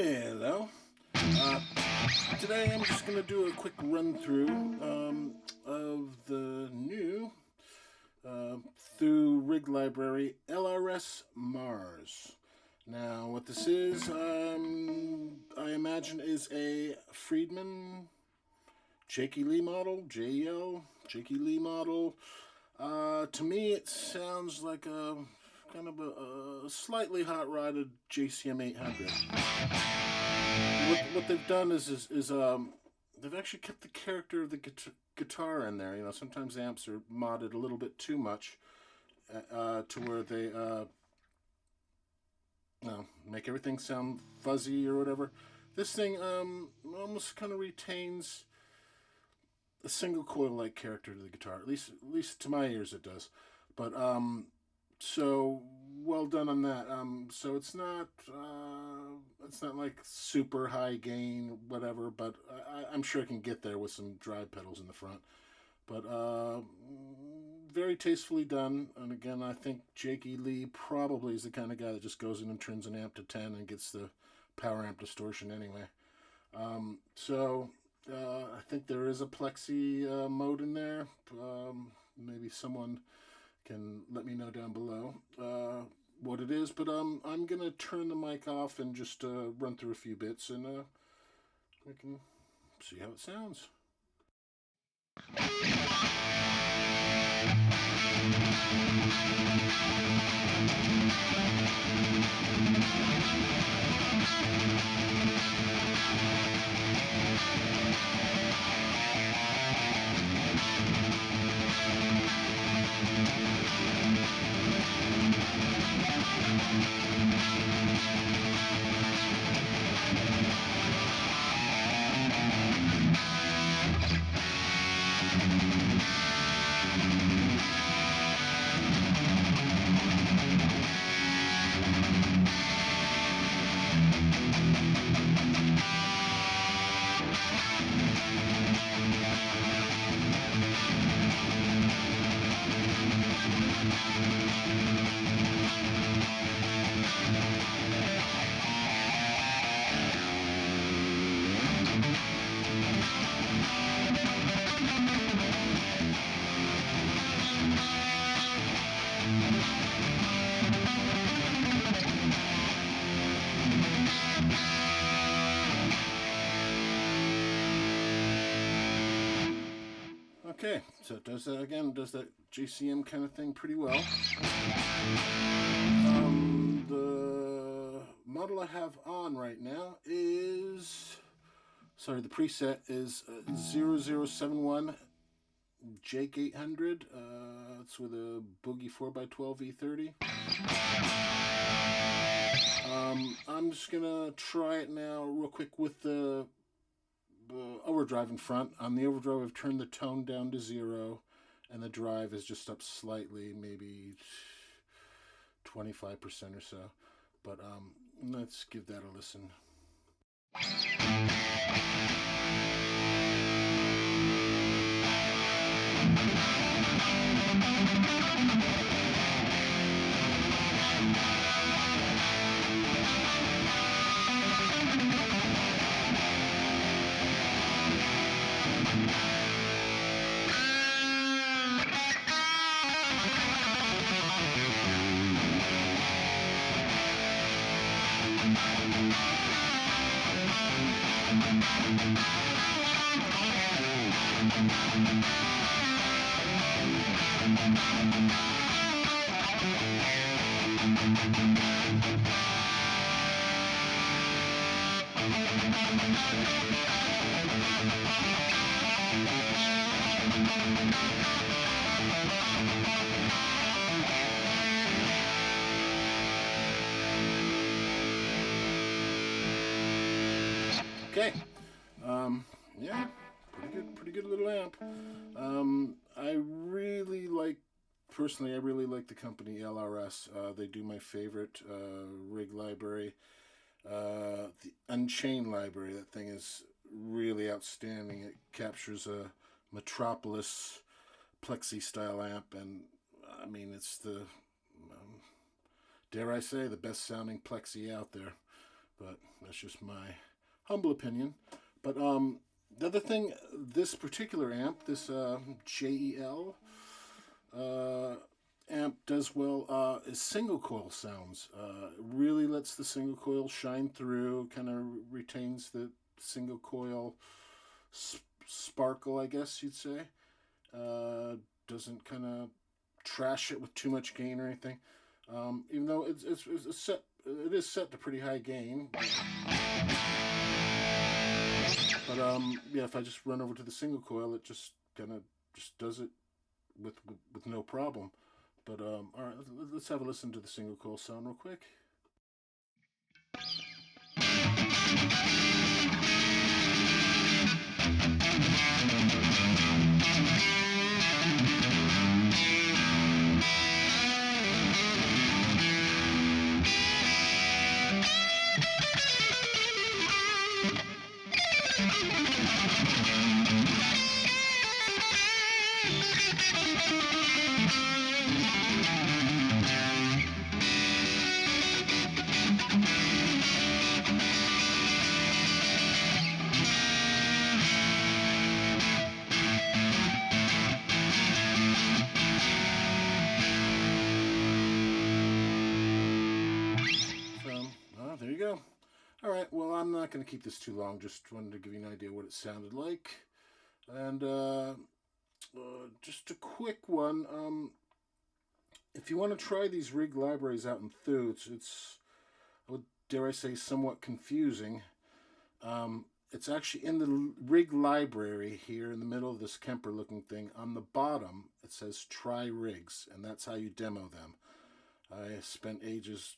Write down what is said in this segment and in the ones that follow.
Hello. Today I'm just going to do a quick run through of the new Thu Rig Library LRS Mars. Now, what this is, I imagine, is a Friedman JEL model, JEL, JEL model. To me, it sounds like a kind of a slightly hot-rodded JCM 800. What they've done is they've actually kept the character of the guitar in there. You know, sometimes amps are modded a little bit too much to where they make everything sound fuzzy or whatever. This thing almost kind of retains a single coil-like character to the guitar. At least to my ears, it does. But so well done on that. So it's not like super high gain, whatever. But I'm sure it can get there with some drive pedals in the front. But very tastefully done. And again, I think Jakey Lee probably is the kind of guy that just goes in and turns an amp to 10 and gets the power amp distortion anyway. I think there is a plexi mode in there. Maybe someone can let me know down below what it is. But I'm going to turn the mic off and just run through a few bits, and we can see how it sounds. Okay, so it does that again, does that JCM kind of thing pretty well. The model I have on right now is, sorry, the preset is 0071 Jake 800. It's with a Boogie 4x12 E30. I'm just gonna try it now real quick with the overdrive in front. On the overdrive, I've turned the tone down to 0, and the drive is just up slightly, maybe 25% or so. But let's give that a listen. Okay, yeah, pretty good little amp. I really like, personally, I really like the company LRS. They do my favorite rig library, the Unchained library. That thing is really outstanding. It captures a Metropolis plexi style amp, and I mean, it's the dare I say, the best sounding plexi out there. but that's just my humble opinion. But the other thing, this particular amp, this JEL amp does well is single coil sounds. Really lets the single coil shine through, kind of retains the single coil sparkle, I guess you'd say. Doesn't kind of trash it with too much gain or anything. Even though it's set, it is set to pretty high gain. But yeah, if I just run over to the single coil, it just kind of just does it with no problem. But all right, let's have a listen to the single coil sound real quick. There you go. All right, well, I'm not going to keep this too long. Just wanted to give you an idea what it sounded like. And just a quick one. If you want to try these rig libraries out in Thu, it's dare I say, somewhat confusing. It's actually in the rig library here in the middle of this Kemper looking thing. On the bottom, it says try rigs, and that's how you demo them. I spent ages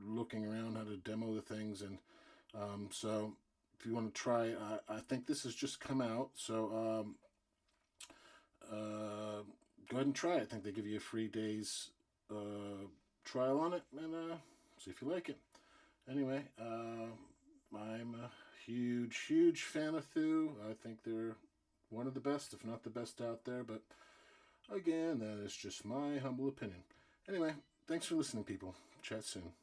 looking around how to demo the things, and so if you want to try, I think this has just come out, so go ahead and try it. I think they give you a free day's trial on it, and see if you like it. Anyway, I'm a huge fan of Thu. I think they're one of the best, if not the best out there, but again, that is just my humble opinion. Anyway, thanks for listening, people. Chat soon.